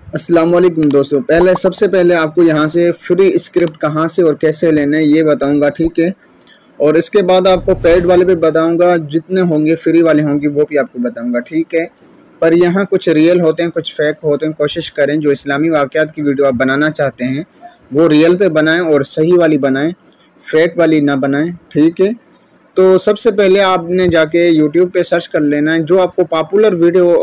अस्सलाम वालेकुम दोस्तों। सबसे पहले आपको यहाँ से फ्री स्क्रिप्ट कहाँ से और कैसे लेना है ये बताऊँगा, ठीक है। और इसके बाद आपको पेड वाले भी बताऊँगा, जितने होंगे फ्री वाले होंगे वो भी आपको बताऊँगा, ठीक है। पर यहाँ कुछ रियल होते हैं, कुछ फेक होते हैं। कोशिश करें जो इस्लामी वाक़यात की वीडियो आप बनाना चाहते हैं वो रियल पे बनाएं और सही वाली बनाएं, फेक वाली ना बनाएं, ठीक है। तो सबसे पहले आपने जाके यूट्यूब पे सर्च कर लेना है, जो आपको पॉपुलर वीडियो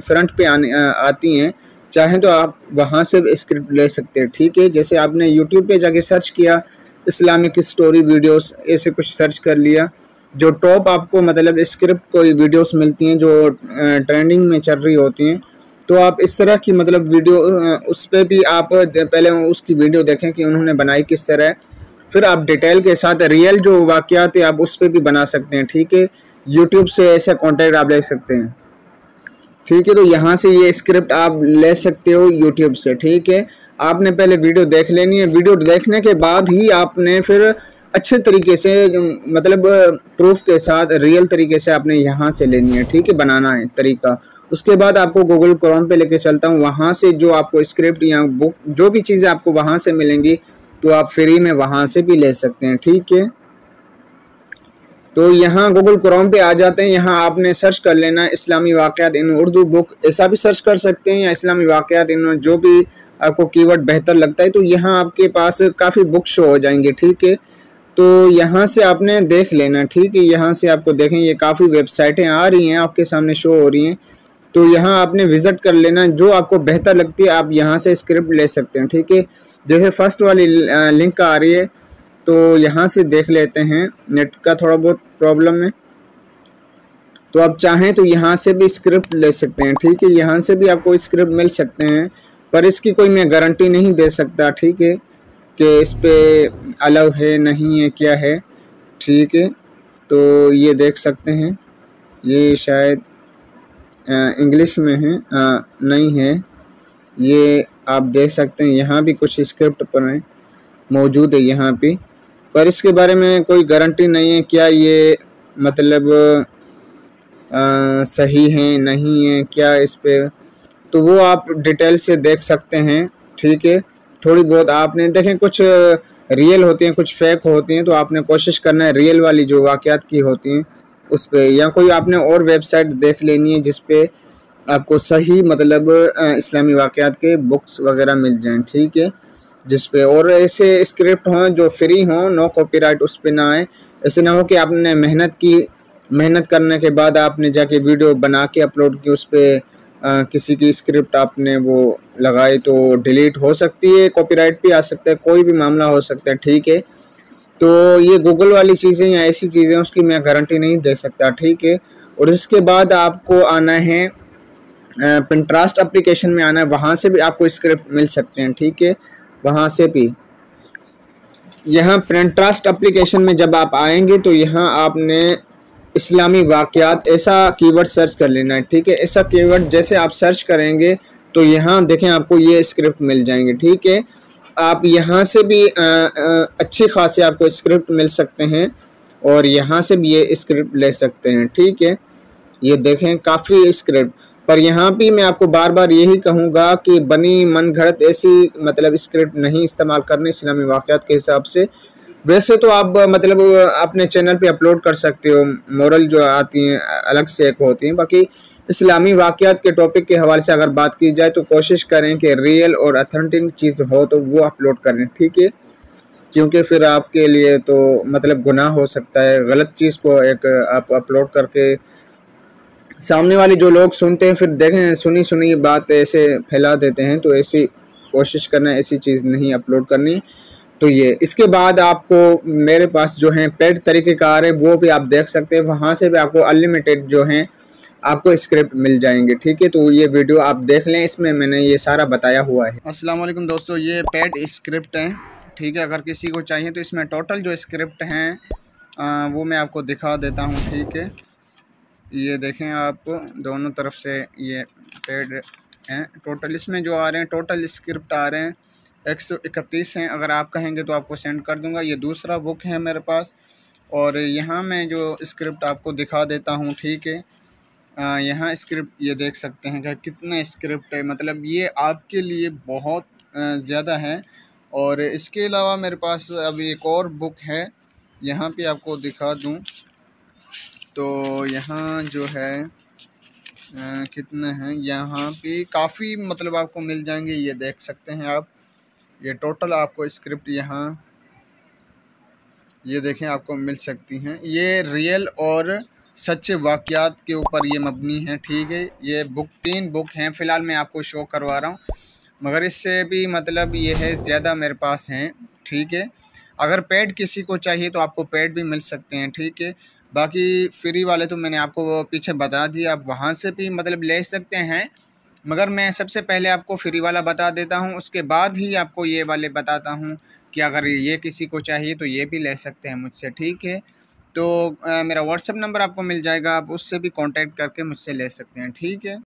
फ्रंट पे आती हैं, चाहें तो आप वहाँ से स्क्रिप्ट ले सकते हैं, ठीक है। जैसे आपने यूट्यूब पे जाके सर्च किया इस्लामिक स्टोरी वीडियोस, ऐसे कुछ सर्च कर लिया, जो टॉप आपको मतलब स्क्रिप्ट कोई वीडियोस मिलती हैं जो ट्रेंडिंग में चल रही होती हैं, तो आप इस तरह की मतलब वीडियो उस पर भी आप पहले उसकी वीडियो देखें कि उन्होंने बनाई किस तरह है, फिर आप डिटेल के साथ रियल जो वाक़यात है आप उस पर भी बना सकते हैं, ठीक है। यूट्यूब से ऐसा कंटेंट आप ले सकते हैं, ठीक है। तो यहाँ से ये स्क्रिप्ट आप ले सकते हो यूट्यूब से, ठीक है। आपने पहले वीडियो देख लेनी है, वीडियो देखने के बाद ही आपने फिर अच्छे तरीके से मतलब प्रूफ के साथ रियल तरीके से आपने यहाँ से लेनी है, ठीक है, बनाना है तरीका। उसके बाद आपको गूगल क्रोम पे लेके चलता हूँ, वहाँ से जो आपको स्क्रिप्ट या बुक जो भी चीज़ें आपको वहाँ से मिलेंगी तो आप फ्री में वहाँ से भी ले सकते हैं, ठीक है। तो यहाँ गूगल क्रोम पे आ जाते हैं, यहाँ आपने सर्च कर लेना इस्लामी वाक़यात इन उर्दू बुक, ऐसा भी सर्च कर सकते हैं, या इस्लामी वाक़यात इन जो भी आपको कीवर्ड बेहतर लगता है। तो यहाँ आपके पास काफ़ी बुक शो हो जाएंगे, ठीक है। तो यहाँ से आपने देख लेना, ठीक है। यहाँ से आपको देखें ये काफ़ी वेबसाइटें आ रही हैं आपके सामने शो हो रही हैं, तो यहाँ आपने विज़िट कर लेना, जो आपको बेहतर लगती है आप यहाँ से स्क्रिप्ट ले सकते हैं, ठीक है। जैसे फर्स्ट वाली लिंक आ रही है तो यहाँ से देख लेते हैं, नेट का थोड़ा बहुत प्रॉब्लम है, तो आप चाहें तो यहाँ से भी स्क्रिप्ट ले सकते हैं, ठीक है। यहाँ से भी आपको स्क्रिप्ट मिल सकते हैं, पर इसकी कोई मैं गारंटी नहीं दे सकता, ठीक है, कि इस पे अलाउ है नहीं है क्या है, ठीक है। तो ये देख सकते हैं, ये शायद इंग्लिश में है, नहीं है, ये आप देख सकते हैं यहाँ भी कुछ स्क्रिप्ट पर मौजूद है यहाँ पे, पर इसके बारे में कोई गारंटी नहीं है क्या ये मतलब सही है नहीं है क्या इस पे, तो वो आप डिटेल से देख सकते हैं, ठीक है। थोड़ी बहुत आपने देखें, कुछ रियल होती हैं कुछ फेक होती हैं, तो आपने कोशिश करना है रियल वाली जो वाक़यात की होती हैं उस पे, या कोई आपने और वेबसाइट देख लेनी है जिस पे आपको सही मतलब इस्लामी वाक़यात के बुक्स वगैरह मिल जाएं, ठीक है। जिस पे और ऐसे स्क्रिप्ट हों जो फ्री हों, नो कॉपीराइट उस पे ना आए। ऐसे ना हो कि आपने मेहनत करने के बाद आपने जाके वीडियो बना के अपलोड की, उस पर किसी की स्क्रिप्ट आपने वो लगाई तो डिलीट हो सकती है, कॉपीराइट भी आ सकता है, कोई भी मामला हो सकता है, ठीक है। तो ये गूगल वाली चीज़ें या ऐसी चीज़ें उसकी मैं गारंटी नहीं दे सकता, ठीक है। और इसके बाद आपको आना है पिंटरेस्ट एप्लीकेशन में आना है, वहाँ से भी आपको स्क्रिप्ट मिल सकते हैं, ठीक है। वहाँ से भी यहाँ पिंटरेस्ट एप्लीकेशन में जब आप आएंगे तो यहाँ आपने इस्लामी वाक़यात ऐसा कीवर्ड सर्च कर लेना है, ठीक है। ऐसा कीवर्ड जैसे आप सर्च करेंगे तो यहाँ देखें आपको ये स्क्रिप्ट मिल जाएंगे, ठीक है। आप यहाँ से भी अच्छी खासी आपको स्क्रिप्ट मिल सकते हैं और यहाँ से भी ये स्क्रिप्ट ले सकते हैं, ठीक है। ये देखें काफ़ी स्क्रिप्ट, पर यहाँ भी मैं आपको बार बार यही कहूँगा कि बनी मनगढ़ंत ऐसी मतलब स्क्रिप्ट नहीं इस्तेमाल करनी इस्लामी वाक़यात के हिसाब से। वैसे तो आप मतलब अपने चैनल पे अपलोड कर सकते हो, मोरल जो आती हैं अलग से एक होती हैं, बाकी इस्लामी वाक़यात के टॉपिक के हवाले से अगर बात की जाए तो कोशिश करें कि रियल और अथेंटिक चीज़ हो तो वो अपलोड करें, ठीक है। क्योंकि फिर आपके लिए तो मतलब गुनाह हो सकता है, गलत चीज़ को एक आप अपलोड करके सामने वाले जो लोग सुनते हैं फिर देखें सुनी सुनी बात ऐसे फैला देते हैं, तो ऐसी कोशिश करना, ऐसी चीज़ नहीं अपलोड करनी। तो ये इसके बाद आपको मेरे पास जो है पेड तरीक़ेकार है वो भी आप देख सकते हैं, वहाँ से भी आपको अनलिमिटेड जो हैं आपको स्क्रिप्ट मिल जाएंगे, ठीक है। तो ये वीडियो आप देख लें, इसमें मैंने ये सारा बताया हुआ है। अस्सलाम वालेकुम दोस्तों, ये पेड स्क्रिप्ट हैं, ठीक है। अगर किसी को चाहिए तो इसमें टोटल जो स्क्रिप्ट हैं वो मैं आपको दिखा देता हूँ, ठीक है। ये देखें आप दोनों तरफ से ये पेड हैं, टोटल इसमें जो आ रहे हैं टोटल स्क्रिप्ट आ रहे हैं 131 हैं। अगर आप कहेंगे तो आपको सेंड कर दूंगा। ये दूसरा बुक है मेरे पास, और यहाँ मैं जो स्क्रिप्ट आपको दिखा देता हूँ, ठीक है। यहाँ स्क्रिप्ट ये देख सकते हैं कि कितना स्क्रिप्ट है, मतलब ये आपके लिए बहुत ज़्यादा है। और इसके अलावा मेरे पास अब एक और बुक है, यहाँ पे आपको दिखा दूँ तो यहाँ जो है कितने हैं, यहाँ पे काफ़ी मतलब आपको मिल जाएंगे। ये देख सकते हैं आप, ये टोटल आपको स्क्रिप्ट यहाँ ये देखें आपको मिल सकती हैं। ये रियल और सच्चे वाक़यात के ऊपर ये मबनी है, ठीक है। ये बुक 3 बुक हैं, फ़िलहाल मैं आपको शो करवा रहा हूँ, मगर इससे भी मतलब ये है ज़्यादा मेरे पास हैं, ठीक है। अगर पेड किसी को चाहिए तो आपको पेड भी मिल सकते हैं, ठीक है। बाकी फ्री वाले तो मैंने आपको पीछे बता दिया, आप वहाँ से भी मतलब ले सकते हैं, मगर मैं सबसे पहले आपको फ्री वाला बता देता हूँ, उसके बाद ही आपको ये वाले बताता हूँ कि अगर ये किसी को चाहिए तो ये भी ले सकते हैं मुझसे, ठीक है। तो मेरा व्हाट्सअप नंबर आपको मिल जाएगा, आप उससे भी कांटेक्ट करके मुझसे ले सकते हैं, ठीक है।